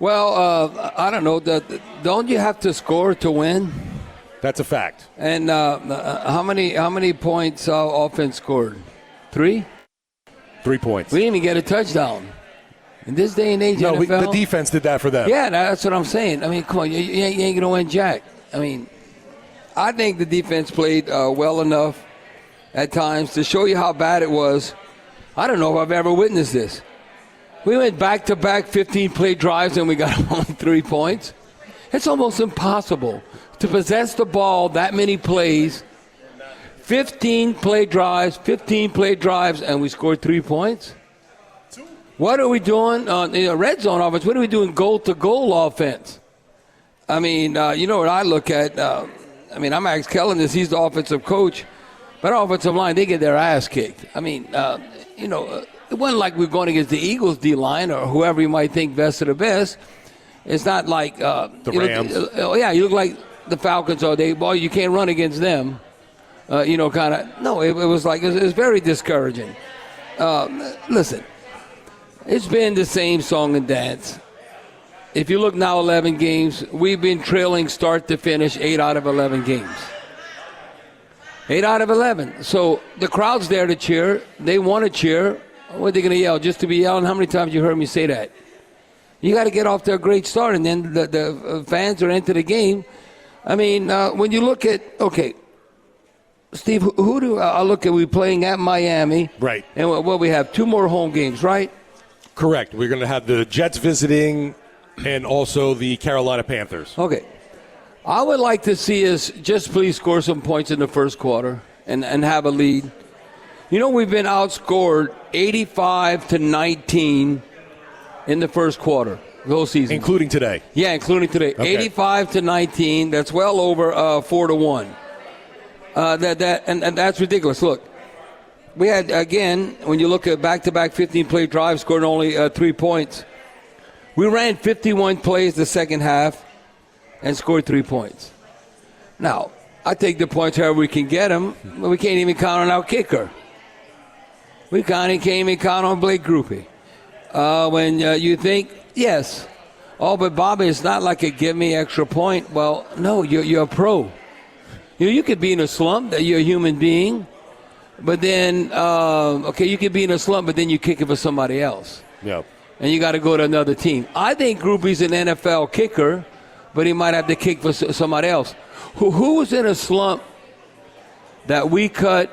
Well, I don't know. Don't you have to score to win? That's a fact. And how many points offense scored? 3? 3 points. We didn't even get a touchdown. In this day and age, no, NFL, the defense did that for them. Yeah, that's what I'm saying. I mean, come on, you ain't going to win jack. I mean, I think the defense played well enough at times to show you how bad it was. I don't know if I've ever witnessed this. We went back-to-back 15-play drives and we got only 3 points. It's almost impossible to possess the ball that many plays, 15-play drives, and we scored 3 points. What are we doing on red zone offense? What are we doing goal-to-goal offense? I mean, you know what I look at? I'm Max Kellen. He's the offensive coach. But our offensive line, they get their ass kicked. I mean, it wasn't like we're going against the Eagles D-line or whoever you might think vested the best. It's not like the Rams. You look like the Falcons all day. Well, you can't run against them. It was very discouraging. Listen, it's been the same song and dance. If you look now, 11 games, we've been trailing start to finish 8 out of 11 games. 8 out of 11. So the crowd's there to cheer. They want to cheer. What are they going to yell? Just to be yelling? How many times you heard me say that? You got to get off to a great start, and then the fans are into the game. I mean, when you look at, okay, Steve, who do I look at? We're playing at Miami. Right. And we have 2 more home games, right? Correct. We're going to have the Jets visiting and also the Carolina Panthers. Okay. I would like to see us just please score some points in the first quarter and have a lead. You know, we've been outscored 85-19 in the first quarter, the whole season. Including today. Yeah, including today. Okay. 85-19. That's well over 4-1. And that's ridiculous. Look, we had, again, when you look at back-to-back 15-play drives, scored only 3 points. We ran 51 plays the second half and scored 3 points. Now, I take the points however we can get them, but we can't even count on our kicker. We can't even count on Blake Groupie. When you think, yes, but Bobby, it's not like a give me extra point. Well, no, you're a pro. You could be in a slump, that you're a human being, but then, you could be in a slump, but then you kick it for somebody else. Yep. And you got to go to another team. I think Groupie's an NFL kicker, but he might have to kick for somebody else. Who was in a slump that we cut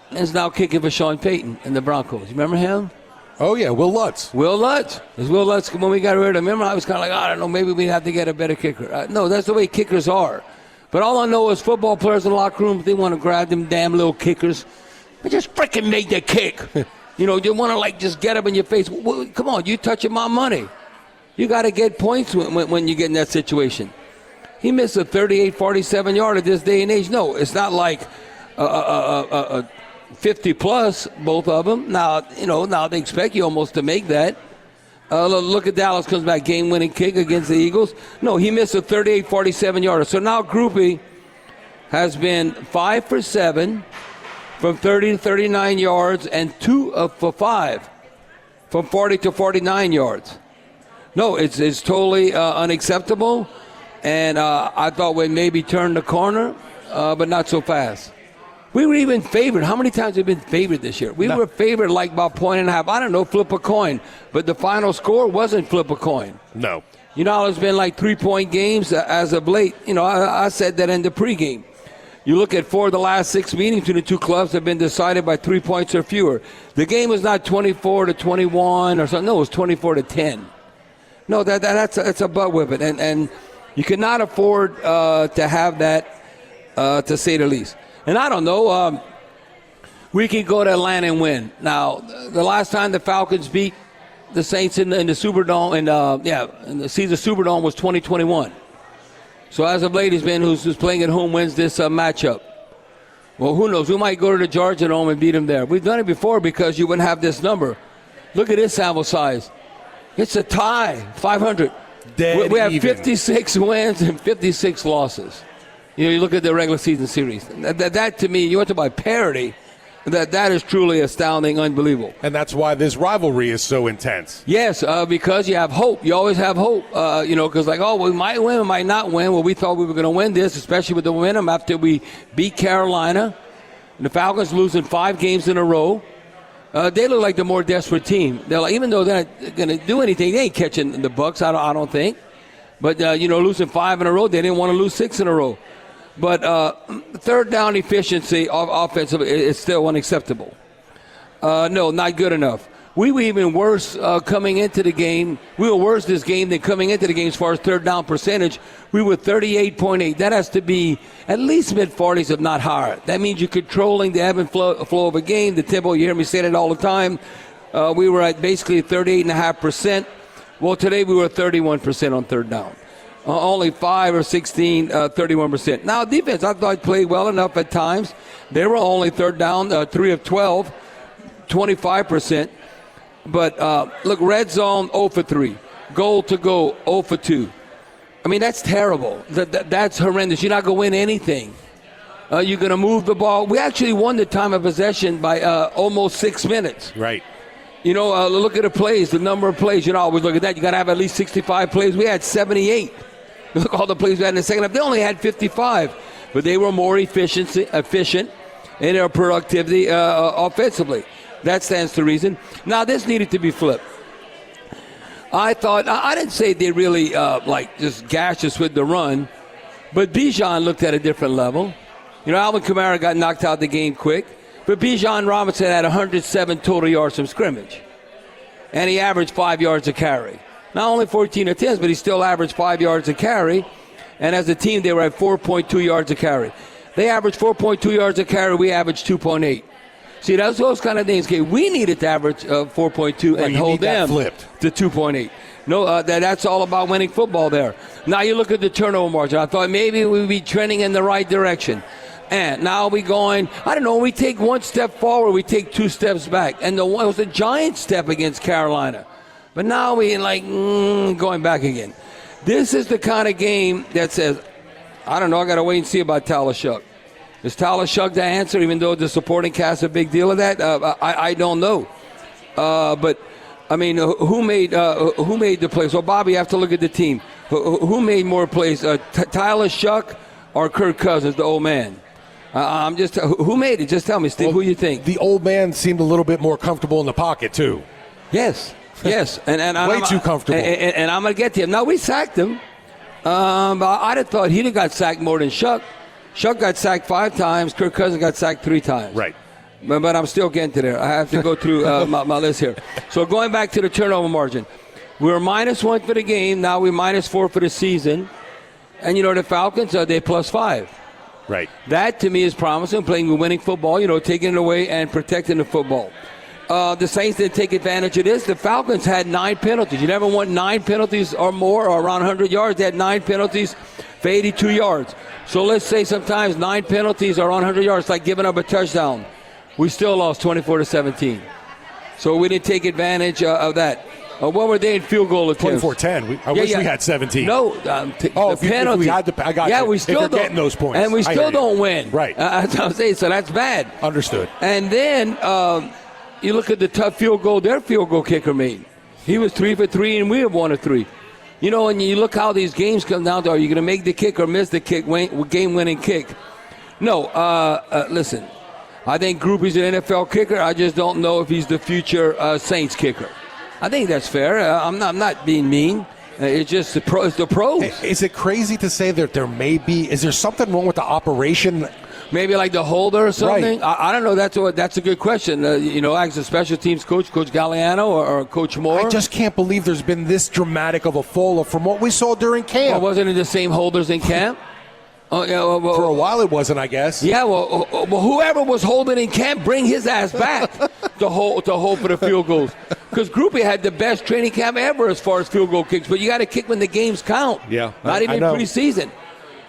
and is now kicking for Sean Payton in the Broncos? You remember him? Oh, yeah, Will Lutz. Will Lutz. Is Will Lutz, when we got rid of him, remember I was kind of like, I don't know, maybe we have to get a better kicker. No, that's the way kickers are. But all I know is football players in the locker room, they want to grab them damn little kickers. But just freaking make the kick. You want to, just get up in your face. Well, come on, you touching my money. You got to get points when you get in that situation. He missed a 38, 47-yarder this day and age. No, it's not like 50-plus, both of them. Now they expect you almost to make that. Look at Dallas comes back, game-winning kick against the Eagles. No, he missed a 38, 47-yarder. So now Groupie has been 5 for 7 from 30 to 39 yards and 2 for 5 from 40 to 49 yards. No, it's totally unacceptable. And I thought we'd maybe turn the corner, but not so fast. We were even favored. How many times have we been favored this year? We were favored like about 1.5. I don't know, flip a coin. But the final score wasn't flip a coin. No. There's been like 3-point games as of late. I said that in the pregame. You look at 4 of the last 6 meetings between the two clubs have been decided by 3 points or fewer. The game was not 24-21 or something. No, it was 24-10. No, that's a butt whipping. And you cannot afford to have that, to say the least. And I don't know, we can go to Atlanta and win. Now, the last time the Falcons beat the Saints in the Superdome, in the Caesars Superdome was 2021. So as of late, he's been who's playing at home wins this matchup. Well, who knows? We might go to the Georgia Dome and beat them there. We've done it before because you wouldn't have this number. Look at this sample size. It's a tie, 500. We have 56 wins and 56 losses. You look at the regular season series. That to me, you want to buy parity. That is truly astounding, unbelievable. And that's why this rivalry is so intense. Yes, because you have hope. You always have hope, because we might win, we might not win. Well, we thought we were going to win this, especially with the momentum after we beat Carolina. And the Falcons losing 5 games in a row. They look like the more desperate team. They're like, even though they're not going to do anything, they ain't catching the Bucs, I don't think. But, losing 5 in a row, they didn't want to lose 6 in a row. But third down efficiency offensive is still unacceptable. No, not good enough. We were even worse coming into the game. We were worse this game than coming into the game as far as third down percentage. We were 38.8. That has to be at least mid-40s, if not higher. That means you're controlling the ebb and flow of a game, the tempo. You hear me say that all the time. We were at basically 38.5%. Well, today we were 31% on third down. Only 5 or 16, 31%. Now, defense, I thought played well enough at times. They were only third down, 3 of 12, 25%. But, look, red zone, 0 for 3. Goal to go, 0 for 2. I mean, that's terrible. That's horrendous. You're not going to win anything. You're going to move the ball. We actually won the time of possession by almost 6 minutes. Right. Look at the plays, the number of plays. Always look at that. You got to have at least 65 plays. We had 78. Look all the plays we had in the second half. They only had 55. But they were more efficient in their productivity offensively. That stands to reason. Now, this needed to be flipped. I didn't say they really just gashed us with the run, but Bijan looked at a different level. Alvin Kamara got knocked out the game quick, but Bijan Robinson had 107 total yards from scrimmage, and he averaged 5 yards a carry. Not only 14 attempts, but he still averaged 5 yards a carry, and as a team, they were at 4.2 yards a carry. They averaged 4.2 yards a carry. We averaged 2.8. See, that's those kind of things. Okay, we needed to average 4.2 and hold them to 2.8. No, that's all about winning football there. Now you look at the turnover margin. I thought maybe we'd be trending in the right direction. And now we going, I don't know, we take 1 step forward, we take 2 steps back. And it was a giant step against Carolina. But now we going back again. This is the kind of game that says, I don't know, I got to wait and see about Tyler Shuck. Is Tyler Shuck the answer, even though the supporting cast a big deal of that? I don't know. But, I mean, who made the plays? Well, Bobby, you have to look at the team. Who made more plays, Tyler Shuck or Kirk Cousins, the old man? Who made it? Just tell me, Steve, who you think? The old man seemed a little bit more comfortable in the pocket, too. Yes. And way too comfortable. And I'm going to get to him. Now, we sacked him. But I'd have thought he'd have got sacked more than Shuck. Shuck got sacked 5 times. Kirk Cousins got sacked 3 times. Right. But I'm still getting to there. I have to go through my list here. So going back to the turnover margin. We were -1 for the game. Now we're -4 for the season. And, the Falcons, they +5. Right. That, to me, is promising, playing winning football, taking it away and protecting the football. The Saints didn't take advantage of this. The Falcons had 9 penalties. You never want 9 penalties or more, or around 100 yards. They had 9 penalties for 82 yards. So let's say sometimes 9 penalties are on 100 yards, like giving up a touchdown. We still lost 24-17. So we didn't take advantage of that. What were they in field goal attempts? 24-10. I wish we had 17. No, the penalty. I got you. We still don't getting those points, and we still don't win. Right. That's what I'm saying. So that's bad. Understood. And then you look at the tough field goal their field goal kicker made. He was 3 for 3, and we have 1 of 3. And you look how these games come down to, are you going to make the kick or miss the kick, game-winning kick? No, listen, I think Groupie's an NFL kicker. I just don't know if he's the future Saints kicker. I think that's fair. I'm not being mean. It's just it's the pros. Is it crazy to say that is there something wrong with the operation? Maybe like the holder or something? Right. I don't know. That's a good question. Ask the special teams coach, Coach Galliano or Coach Moore. I just can't believe there's been this dramatic of a fall from what we saw during camp. Well, wasn't it the same holders in camp? For a while it wasn't, I guess. Yeah, well, whoever was holding in camp, bring his ass back to hold for the field goals. Because Groupie had the best training camp ever as far as field goal kicks, but you got to kick when the games count. Yeah, Not even preseason.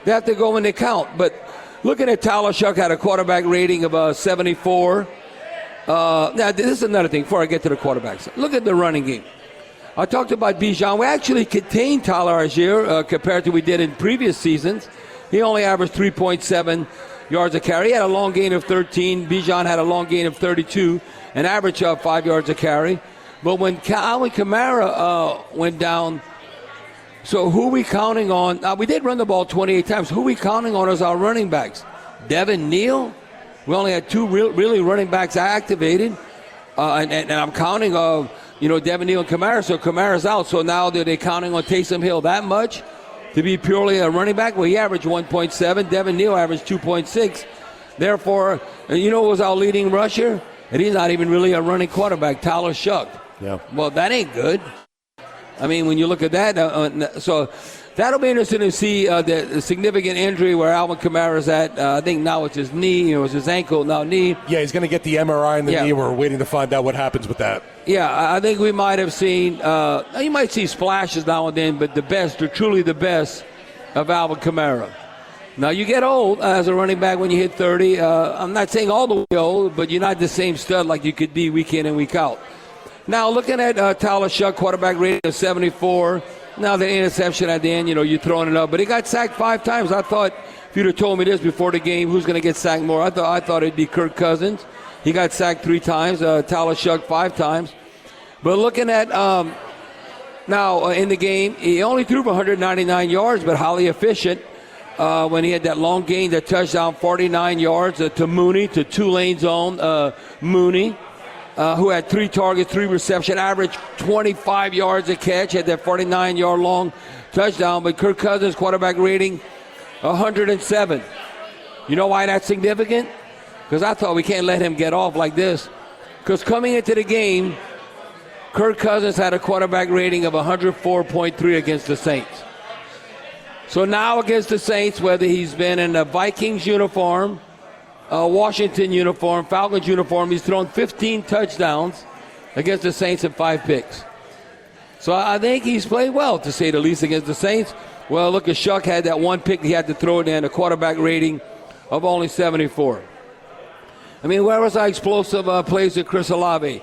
They have to go when they count. But looking at Tyler Shuck, had a quarterback rating of 74. Now, this is another thing before I get to the quarterbacks. Look at the running game. I talked about Bijan. We actually contained Tyler Algier compared to we did in previous seasons. He only averaged 3.7 yards a carry. He had a long gain of 13. Bijan had a long gain of 32, an average of 5 yards a carry. But when Alvin Kamara went down, so who are we counting on? Now, we did run the ball 28 times. Who are we counting on as our running backs? Devin Neal? We only had two really running backs activated. And I'm counting Devin Neal and Kamara. So Kamara's out. So now they're counting on Taysom Hill that much to be purely a running back? Well, he averaged 1.7. Devin Neal averaged 2.6. Therefore, who was our leading rusher? And he's not even really a running quarterback, Tyler Shuck. Yeah. Well, that ain't good. I mean, when you look at that, so that'll be interesting to see the significant injury where Alvin Kamara's at. I think now it's his knee, it was his ankle, now knee. Yeah, he's going to get the MRI in the knee. We're waiting to find out what happens with that. Yeah, I think we might have seen, you might see splashes now and then, but the best, or truly the best, of Alvin Kamara. Now, you get old as a running back when you hit 30. I'm not saying all the way old, but you're not the same stud like you could be week in and week out. Now, looking at Tyler Shuck, quarterback rating of 74. Now, the interception at the end, you're throwing it up. But he got sacked 5 times. I thought, if you'd have told me this before the game, who's going to get sacked more? I thought it'd be Kirk Cousins. He got sacked 3 times. Tyler Shuck 5 times. But looking at now in the game, he only threw for 199 yards, but highly efficient. When he had that long gain, that touchdown, 49 yards to Mooney, to Tulane's own Mooney. Who had 3 targets, 3 reception, averaged 25 yards a catch, had that 49-yard long touchdown. But Kirk Cousins, quarterback rating, 107. You know why that's significant? Because I thought we can't let him get off like this. Because coming into the game, Kirk Cousins had a quarterback rating of 104.3 against the Saints. So now against the Saints, whether he's been in a Vikings uniform, Washington uniform, Falcons uniform, he's thrown 15 touchdowns against the Saints and 5 picks. So I think he's played well, to say the least, against the Saints. Well, look, at Shuck had that 1 pick he had to throw it in, a quarterback rating of only 74. I mean, where was our explosive plays with Chris Olave?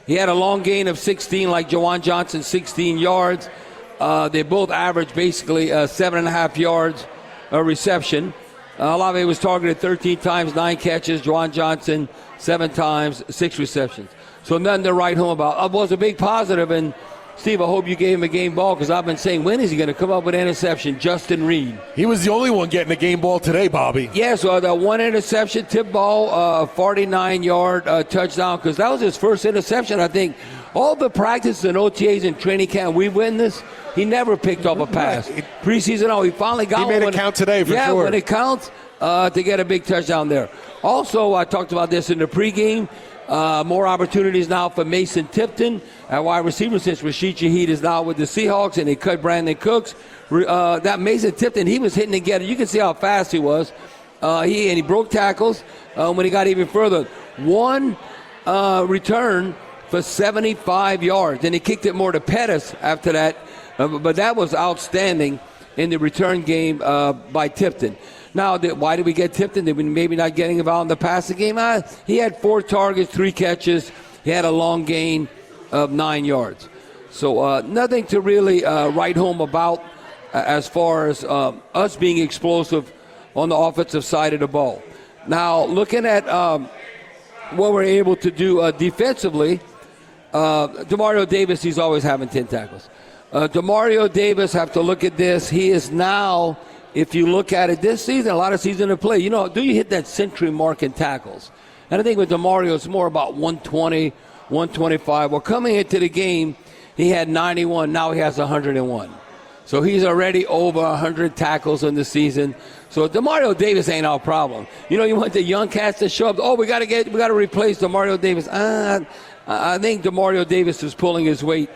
He had a long gain of 16, like Jawan Johnson, 16 yards. They both averaged basically 7.5 yards a reception. Olave was targeted 13 times, 9 catches. Jawan Johnson, 7 times, 6 receptions. So nothing to write home about. It was a big positive, and Steve, I hope you gave him a game ball, because I've been saying, when is he going to come up with an interception? Justin Reed. He was the only one getting a game ball today, Bobby. Yeah, so the 1 interception, tip ball, 49-yard touchdown, because that was his first interception, I think. All the practices and OTAs and training camp we witnessed, he never picked up a pass. Preseason, he finally got one. He made it count today, for sure. Yeah, when it counts, to get a big touchdown there. Also, I talked about this in the pregame. More opportunities now for Mason Tipton at wide receiver, since Rashid Shaheed is now with the Seahawks and they cut Brandon Cooks. That Mason Tipton, he was hitting together. You can see how fast he was. He broke tackles when he got even further. 1 return for 75 yards. And he kicked it more to Pettis after that. But that was outstanding in the return game by Tipton. Now, why did we get Tipton? Did we maybe not getting involved in the passing game? He had 4 targets, 3 catches. He had a long gain of 9 yards. So nothing to really write home about as far as us being explosive on the offensive side of the ball. Now, looking at what we're able to do defensively, Demario Davis, he's always having 10 tackles. Demario Davis, have to look at this. He is now, if you look at it this season, a lot of season to play. Do you hit that century mark in tackles? And I think with Demario, it's more about 120, 125. Well, coming into the game, he had 91. Now he has 101. So he's already over 100 tackles in the season. So Demario Davis ain't our problem. You want the young cats to show up. Oh, we got to replace Demario Davis. I think Demario Davis is pulling his weight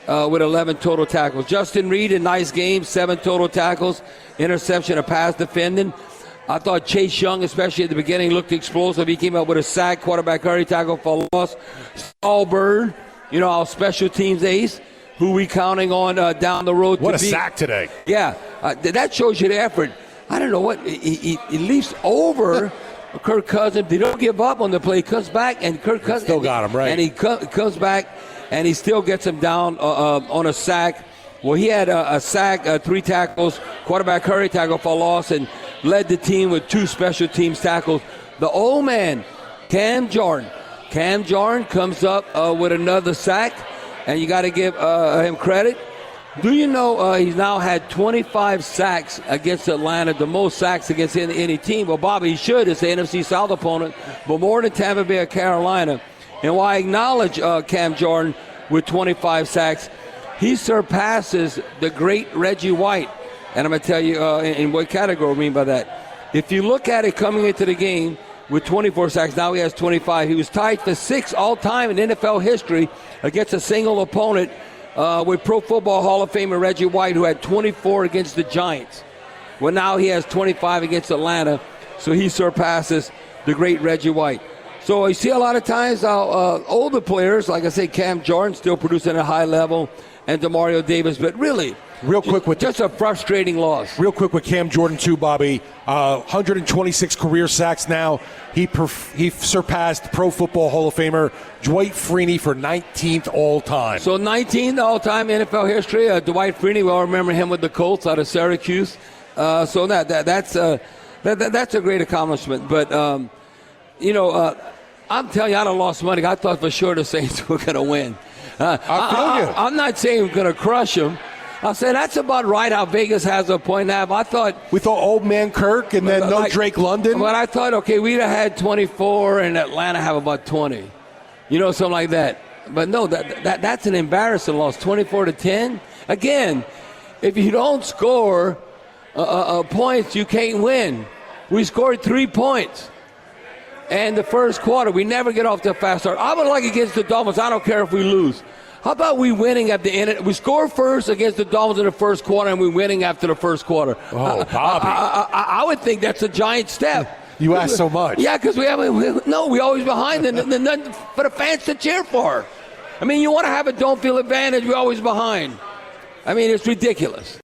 with 11 total tackles. Justin Reed, a nice game, 7 total tackles, interception, a pass defending. I thought Chase Young, especially at the beginning, looked explosive. He came up with a sack, quarterback hurry tackle for loss. Saul Bird, our special teams ace, who we counting on down the road. What a sack today. Yeah, that shows you the effort. I don't know what, he leaps over Kirk Cousins. They don't give up on the play. He comes back, and Kirk Cousins still got him, right? And he comes back, and he still gets him down on a sack. Well, he had a sack, 3 tackles, quarterback hurry tackle for loss, and, led the team with 2 special teams tackles. The old man, Cam Jordan. Cam Jordan comes up with another sack, and you got to give him credit. Do you know he's now had 25 sacks against Atlanta, the most sacks against any team? Well, Bobby, he should. It's the NFC South opponent, but more than Tampa Bay or Carolina. And while I acknowledge Cam Jordan with 25 sacks, he surpasses the great Reggie White. And I'm going to tell you in what category I mean by that. If you look at it coming into the game with 24 sacks, now he has 25. He was tied for 6th all-time in NFL history against a single opponent with Pro Football Hall of Famer Reggie White, who had 24 against the Giants. Well, now he has 25 against Atlanta, so he surpasses the great Reggie White. So you see a lot of times how older players, like I say, Cam Jordan still producing at a high level, and Demario Davis, but really, real quick with just a frustrating loss. Real quick with Cam Jordan too, Bobby. 126 career sacks now. He surpassed Pro Football Hall of Famer Dwight Freeney for 19th all time. So 19th all time NFL history. Dwight Freeney, we all remember him with the Colts out of Syracuse. So that's a great accomplishment. But I'm telling you, I done lost money. I thought for sure the Saints were going to win. I'm not saying we're going to crush them. I said that's about right how Vegas has a point now. We thought old man Kirk and then Drake London. But I thought, okay, we'd have had 24 and Atlanta have about 20. Something like that. But no, that's an embarrassing loss, 24-10. Again, if you don't score points, you can't win. We scored 3 points. And the first quarter, we never get off to a fast start. I would like against the Dolphins. I don't care if we lose. How about we winning at the end? We score first against the Dolphins in the first quarter, and we winning after the first quarter. Oh, Bobby. I would think that's a giant step. You ask so much. Yeah, because we always behind, and nothing for the fans to cheer for. I mean, you want to have a don't feel advantage, we're always behind. I mean, it's ridiculous.